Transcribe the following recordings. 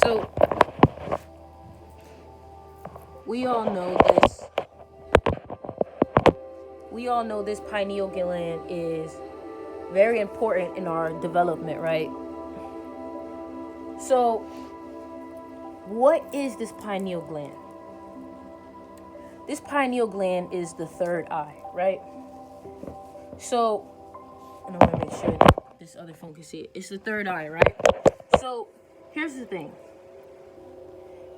So we all know this. We all know this pineal gland is very important in our development, right? So, what is this pineal gland? This pineal gland is the third eye, right? So, and I want to make sure that this other phone can see it. It's the third eye, right? So, here's the thing.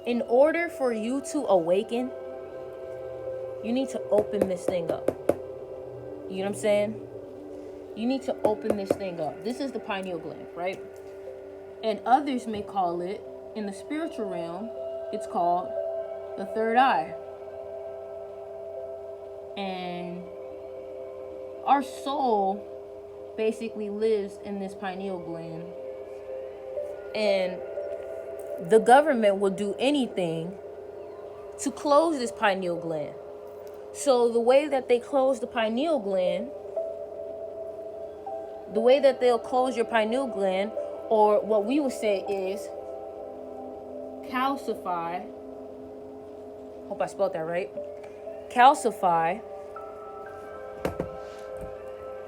In order for you to awaken, you need to open this thing up. You know what I'm saying? You need to open this thing up. This is the pineal gland, right? And others may call it, in the spiritual realm, it's called the third eye. And our soul basically lives in this pineal gland. And the government will do anything to close this pineal gland. So the way that they close the pineal gland, the way that they'll close your pineal gland, or what we would say is calcify. Hope I spelled that right. Calcify.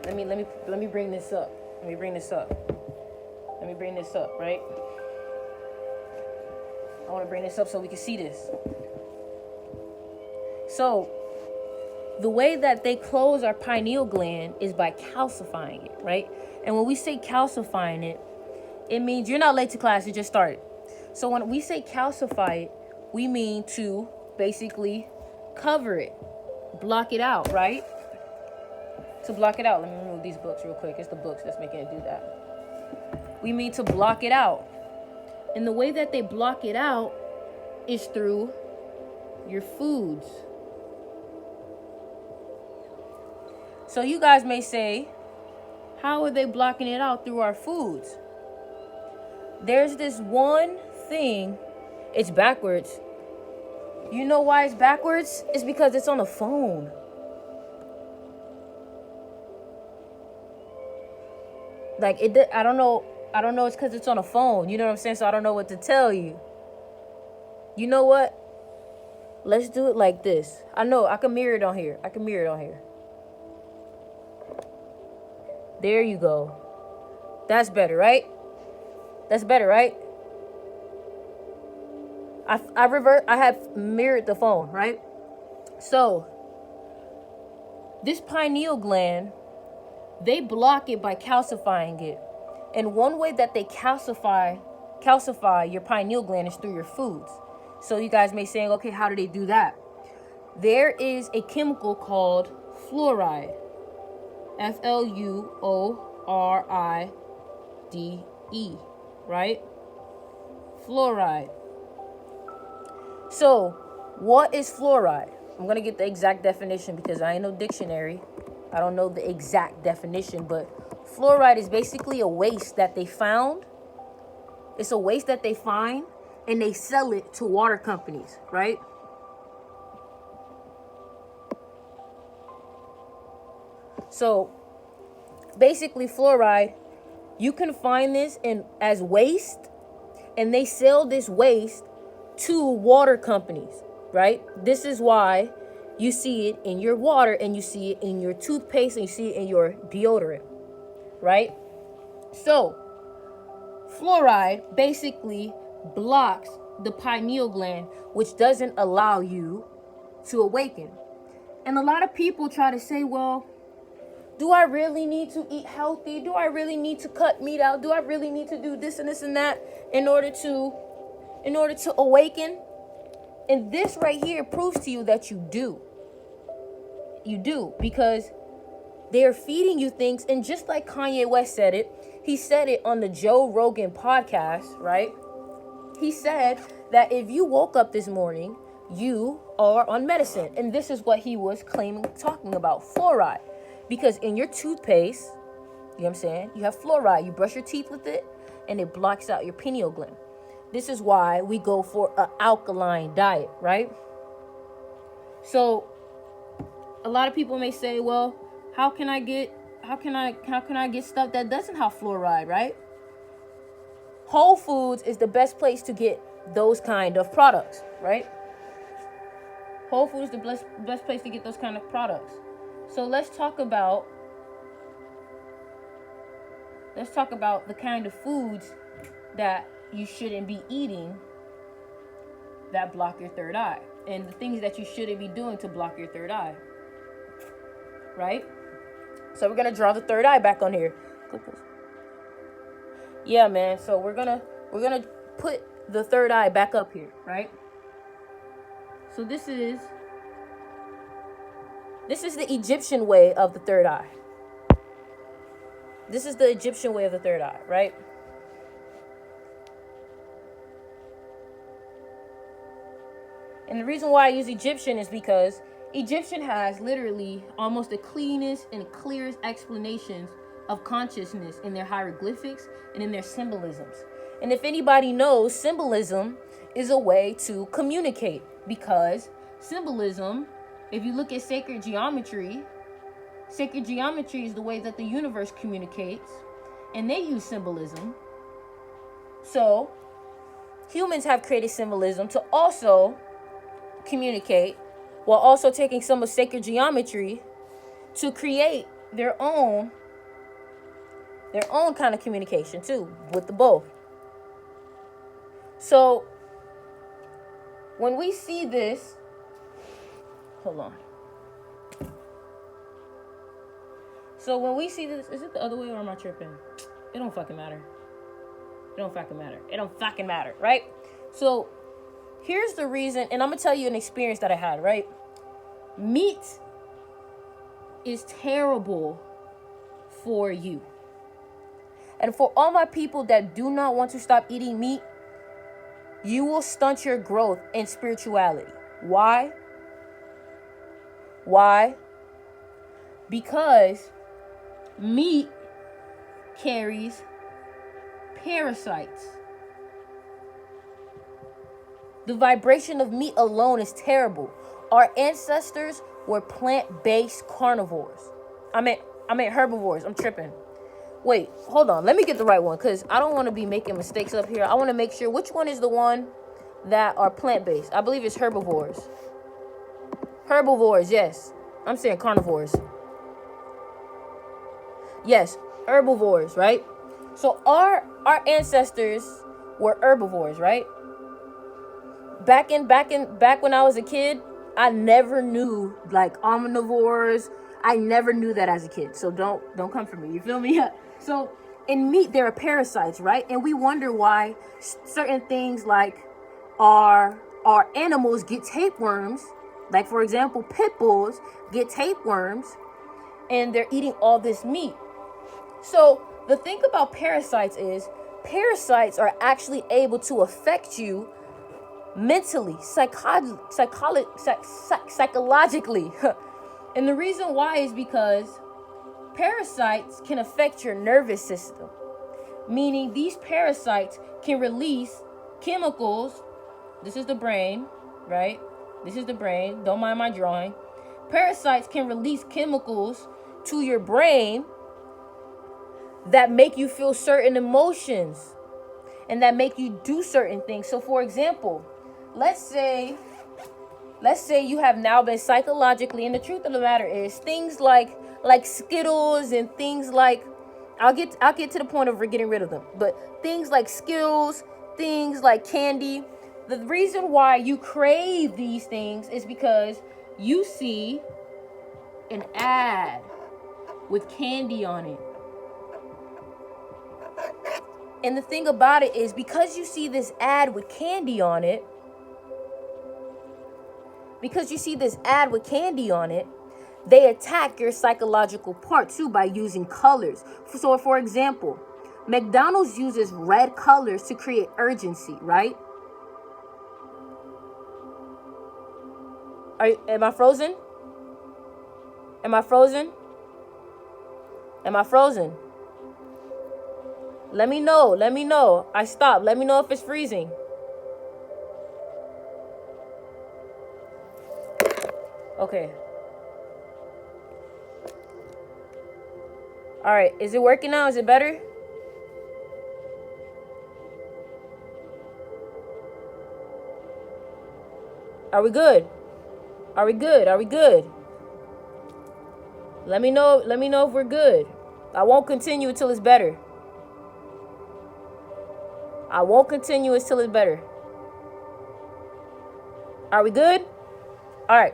Let me bring this up. Let me bring this up, right? I want to bring this up so we can see this. So, the way that they close our pineal gland is by calcifying it, right? And when we say calcifying it, it means you're not late to class, it just started. So when we say calcify it, we mean to basically cover it, block it out, right? To block it out. Let me remove these books real quick. It's the books that's making it do that. We mean to block it out. And the way that they block it out is through your foods. So you guys may say, how are they blocking it out through our foods? There's this one thing, it's backwards. You know why it's backwards? It's because it's on a phone. Like, I don't know, it's because it's on a phone. You know what I'm saying? So I don't know what to tell you. You know what? Let's do it like this. I know, I can mirror it on here. There you go. That's better, right? I have mirrored the phone, right? So, this pineal gland, they block it by calcifying it. And one way that they calcify your pineal gland is through your foods. So you guys may say, okay, how do they do that? There is a chemical called fluoride. Fluoride, right? Fluoride. So, what is fluoride? I'm going to get the exact definition because I ain't no dictionary. I don't know the exact definition, but fluoride is basically a waste that they found. It's a waste that they find and they sell it to water companies, right? So, basically fluoride, you can find this as waste, and they sell this waste to water companies, right? This is why you see it in your water, and you see it in your toothpaste, and you see it in your deodorant, right? So, fluoride basically blocks the pineal gland, which doesn't allow you to awaken. And a lot of people try to say, well, do I really need to eat healthy? Do I really need to cut meat out? Do I really need to do this and this and that in order to awaken? And this right here proves to you that you do. You do, because they're feeding you things. And just like Kanye West said it, he said it on the Joe Rogan podcast, right? He said that if you woke up this morning, you are on medicine. And this is what he was talking about, fluoride. Because in your toothpaste, you know what I'm saying, you have fluoride. You brush your teeth with it, and it blocks out your pineal gland. This is why we go for an alkaline diet, right? So, a lot of people may say, well, how can I get stuff that doesn't have fluoride, right? Whole Foods is the best place to get those kind of products, right? Whole Foods is the best place to get those kind of products. So let's talk about the kind of foods that you shouldn't be eating that block your third eye, and the things that you shouldn't be doing to block your third eye, right? So we're gonna draw the third eye back on here. Yeah, man. So we're gonna put the third eye back up here, right? So this is the Egyptian way of the third eye. This is the Egyptian way of the third eye, right? And the reason why I use Egyptian is because Egyptian has literally almost the cleanest and clearest explanations of consciousness in their hieroglyphics and in their symbolisms. And if anybody knows, symbolism is a way to communicate, because symbolism, if you look at sacred geometry is the way that the universe communicates, and they use symbolism. So humans have created symbolism to also communicate, while also taking some of sacred geometry to create their own kind of communication too, with the both. So when we see this, hold on. So when we see this, is it the other way or am I tripping? It don't fucking matter. It don't fucking matter, right? So here's the reason, and I'm gonna tell you an experience that I had, right? Meat is terrible for you. And for all my people that do not want to stop eating meat, you will stunt your growth in spirituality. Why? Because meat carries parasites. The vibration of meat alone is terrible. Our ancestors were plant-based carnivores. I meant herbivores. I'm tripping. Wait, hold on. Let me get the right one, because I don't want to be making mistakes up here. I want to make sure which one is the one that are plant-based. I believe it's herbivores. Herbivores, yes. I'm saying carnivores. Yes, herbivores, right? So our ancestors were herbivores, right? Back when I was a kid, I never knew like omnivores. I never knew that as a kid. So don't come for me. You feel me? So in meat there are parasites, right? And we wonder why certain things like our animals get tapeworms. Like for example, pit bulls get tapeworms, and they're eating all this meat. So the thing about parasites is parasites are actually able to affect you mentally, psychologically. And the reason why is because parasites can affect your nervous system. Meaning these parasites can release chemicals. This is the brain, right? This is the brain. Don't mind my drawing. Parasites can release chemicals to your brain that make you feel certain emotions and that make you do certain things. So for example, let's say you have now been psychologically, and the truth of the matter is things like Skittles and things like, I'll get to the point of getting rid of them, but things like Skittles, things like candy, the reason why you crave these things is because you see an ad with candy on it. And the thing about it is, because you see this ad with candy on it, they attack your psychological part too by using colors. So for example, McDonald's uses red colors to create urgency, right? Am I frozen? Let me know. I stopped. Let me know if it's freezing. Okay. All right. Is it working now? Is it better? Are we good? Are we good? Are we good? Let me know. Let me know if we're good. I won't continue until it's better. I won't continue until it's better. Are we good? All right.